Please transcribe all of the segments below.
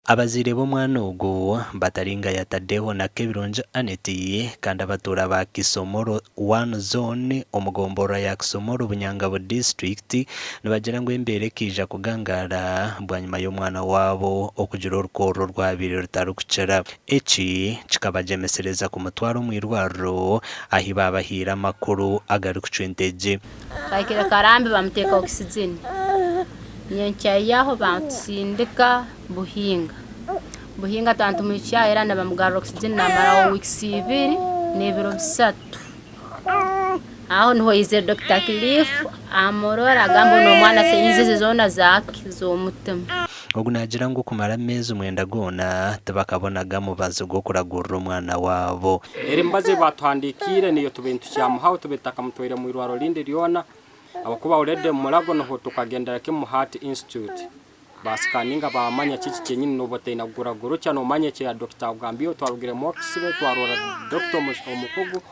Abazire b'omwana ogwo bataringa yataddeho na Kebirungi Aneti kandi abatura ba Kisomoro 1 zone omugombora ya Kisomoro Bunyangabu district nibagira ngu embere kija kugangara bwanyuma y'omwana wabo okugira orukorro rwabire rutarukukira eki kikabajemesereza ku mutwaro mwirwarro ahi babahira amakuru agari kucwenteje kakira karambi bamuteka oxygen nyencha yaho bamusindika buhinga tantu mucyahera na bamugarura oxygen namara weeks 2 n'ebiro 3 aho niho yize Dr. Cliff amorora agambo no mwana senize zona zake z'omutima ogunagira ngo kumara amezi umwenda gona tabakabonaga mubazo go kuragurira umwana wabo eri mbaze batwandikire niyo tubentu cyamuhaho tubetaka mutwere mu irwaro linde riona abakuba urede murago no tukagendera ke mu Heart Institute basikaninga bamanya kiki kenyine no botena guraguro cyane umanye cya Dr. Ugambio twarugire moxibe twarora Dr. Mukogu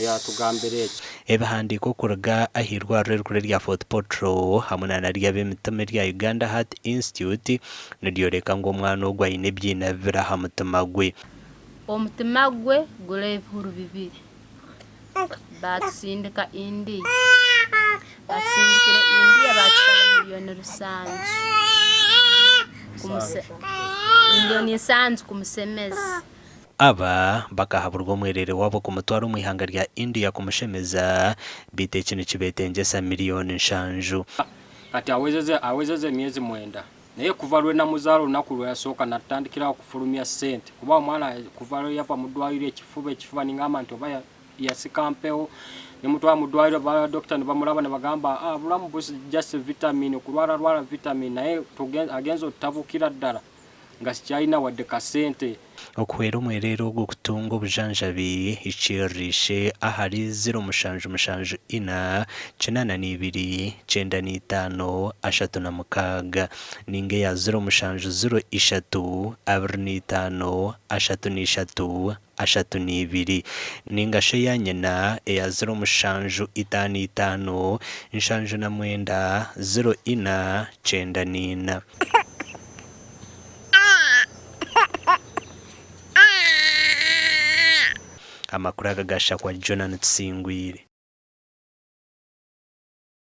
ya tugambere ebahandiko kuraga ahirwarre rukure rya Fort Portro hamuna na rya b'emitama rya Uganda Heart Institute niryo reka ngo umwana ogwayine byina bira hamutama gwe omutima gwe gure bihuru bibiri batsindika indi batsindikira indi abatsaba miliyoni rusanzu miliyoni sanzu kumusemeza aba bakahaburwa omwerere wabo ku mutwaro mu ihanga rya India kumushemeza bite ikintu kibetengesa miliyoni 5 kati awezeze myezi 9 naye kuvalwe na muzaro nakuru yasoka natandikira kufurumia sente kuba mwana kuvalwe yava mudwaire ekifuba ningama ntoba yasikampeo ni mtu wa mudwaire ba doctor ni bamuraba bagamba bulamu busi just vitamin kurwara vitamin naye agenzo tabukira dara ngasichaina wadde kasente okwera omwerero gwo kutunga obujanjabi ichirishe ahari 0 ina 82 95 36 ninge ya 0 3 25 33 32 ninga sheya nyina ya 0 55 59 0 ina 94 amakuru agagasha kwa Agacencwire.